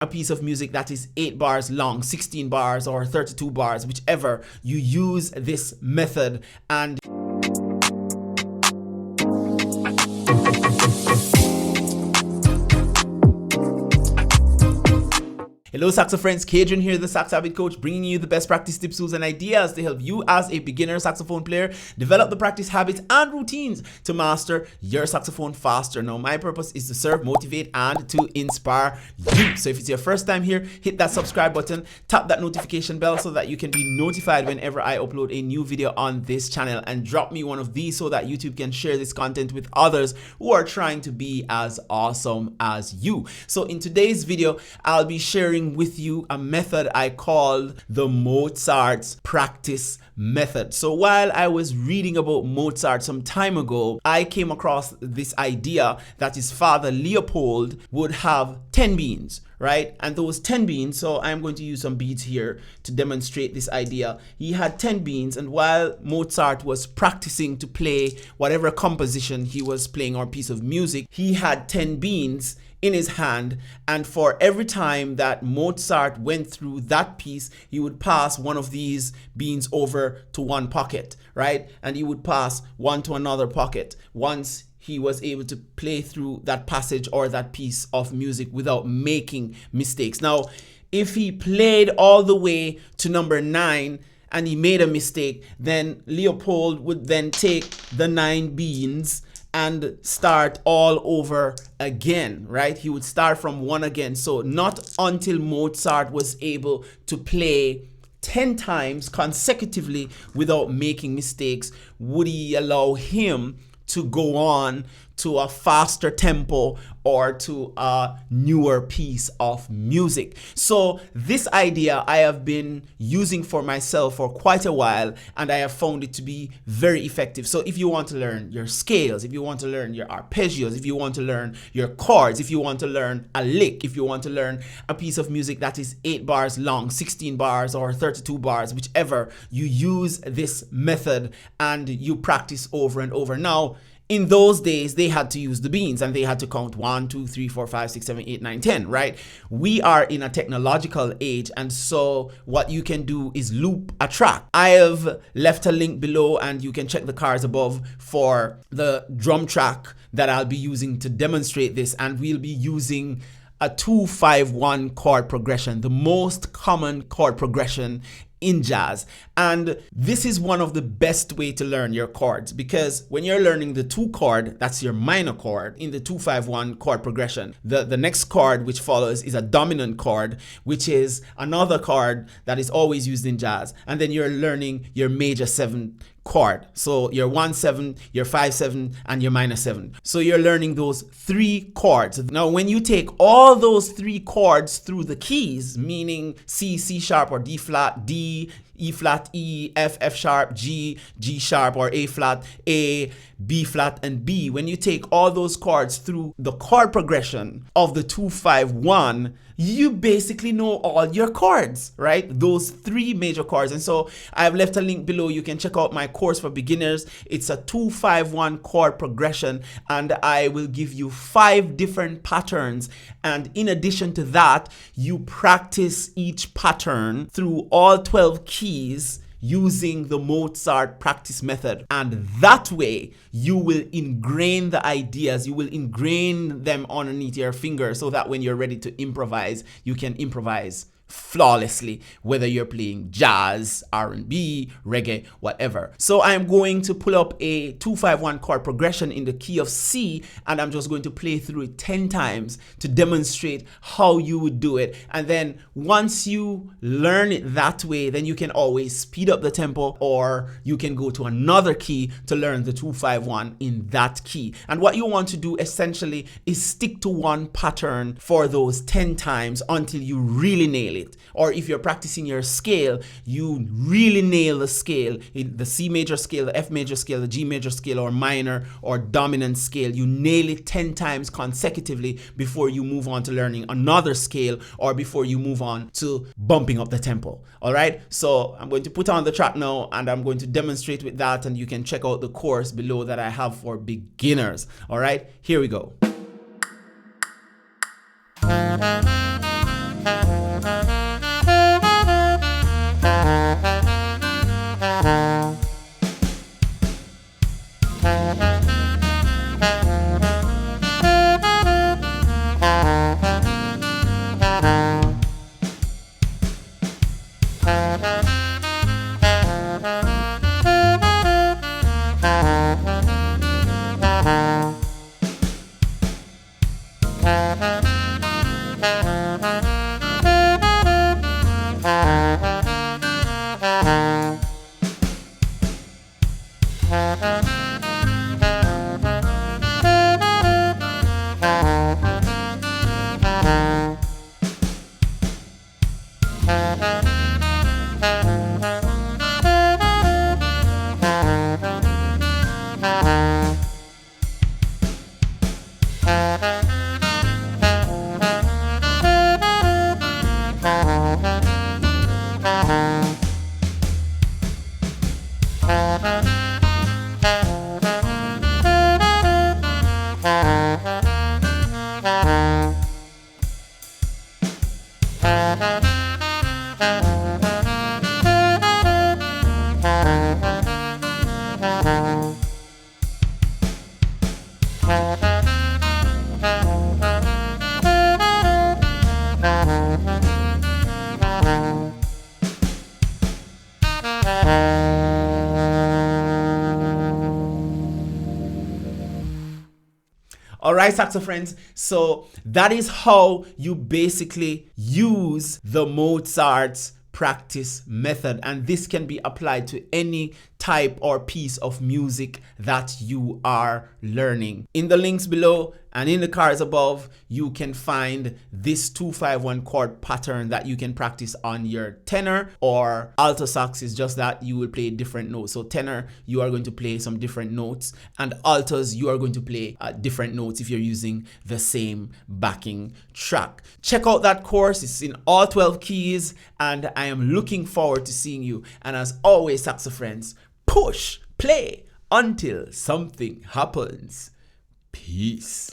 a piece of music that is 8 bars long, 16 bars, or 32 bars, whichever, you use this method. And hello Saxo friends, Kadrian here, the Sax Habit Coach, bringing you the best practice tips, tools, and ideas to help you as a beginner saxophone player develop the practice habits and routines to master your saxophone faster. Now, my purpose is to serve, motivate, and to inspire you. So if it's your first time here, hit that subscribe button, tap that notification bell so that you can be notified whenever I upload a new video on this channel, and drop me one of these so that YouTube can share this content with others who are trying to be as awesome as you. So in today's video, I'll be sharing with you a method I call the Mozart's practice method. So while I was reading about Mozart some time ago, I came across this idea that his father Leopold would have 10 beans, right? And those 10 beans, so I'm going to use some beads here to demonstrate this idea. He had 10 beans, and while Mozart was practicing to play whatever composition he was playing or piece of music, he had 10 beans in his hand, and for every time that Mozart went through that piece, he would pass one of these beans over to one pocket, right? And he would pass one to another pocket once he was able to play through that passage or that piece of music without making mistakes. Now, if he played all the way to number 9 and he made a mistake, then Leopold would then take the 9 beans and start all over again, right? He would start from 1 again. So not until Mozart was able to play 10 times consecutively without making mistakes would he allow him to go on to a faster tempo or to a newer piece of music. So this idea I have been using for myself for quite a while, and I have found it to be very effective. So if you want to learn your scales, if you want to learn your arpeggios, if you want to learn your chords, if you want to learn a lick, if you want to learn a piece of music that is 8 bars long, 16 bars, or 32 bars, whichever, you use this method and you practice over and over. Now, in those days, they had to use the beans and they had to count 1, 2, 3, 4, 5, 6, 7, 8, 9, 10, right? We are in a technological age, and so what you can do is loop a track. I have left a link below, and you can check the cards above for the drum track that I'll be using to demonstrate this, and we'll be using a 2-5-1 chord progression, the most common chord progression in jazz. And this is one of the best way to learn your chords, because when you're learning the 2 chord, that's your minor chord in the 2-5-1 chord progression. The next chord which follows is a dominant chord, which is another chord that is always used in jazz. And then you're learning your major 7 chord. So your 1-7, your 5-7, and your minor 7. So you're learning those 3 chords. Now, when you take all those 3 chords through the keys, meaning C, C sharp, or D flat, D, E flat, E, F, F sharp, G, G sharp, or A flat, A, B flat, and B. When you take all those chords through the chord progression of the 2-5-1, you basically know all your chords, right? Those 3 major chords. And so I've left a link below. You can check out my course for beginners. It's a 2-5-1 chord progression, and I will give you 5 different patterns. And in addition to that, you practice each pattern through all 12 keys using the Mozart practice method. And that way you will ingrain the ideas, you will ingrain them underneath your finger, so that when you're ready to improvise, you can improvise flawlessly, whether you're playing jazz, R&B, reggae, whatever. So I'm going to pull up a 2-5-1 chord progression in the key of C, and I'm just going to play through it 10 times to demonstrate how you would do it. And then once you learn it that way, then you can always speed up the tempo, or you can go to another key to learn the 2-5-1 in that key. And what you want to do essentially is stick to one pattern for those 10 times until you really nail it. Or if you're practicing your scale, you really nail the scale, the C major scale, the F major scale, the G major scale, or minor or dominant scale. You nail it 10 times consecutively before you move on to learning another scale, or before you move on to bumping up the tempo. All right, so I'm going to put on the track now, and I'm going to demonstrate with that, and you can check out the course below that I have for beginners. All right, here we go. All right, saxo friends, so that is how you basically use the Mozart's practice method, and this can be applied to any type or piece of music that you are learning. In the links below and in the cards above, you can find this 2-5-1 chord pattern that you can practice on your tenor or alto sax. Is just that you will play different notes. So tenor, you are going to play some different notes, and altos, you are going to play different notes if you're using the same backing track. Check out that course. It's in all 12 keys, and I am looking forward to seeing you. And as always, saxo friends, push play until something happens. Peace.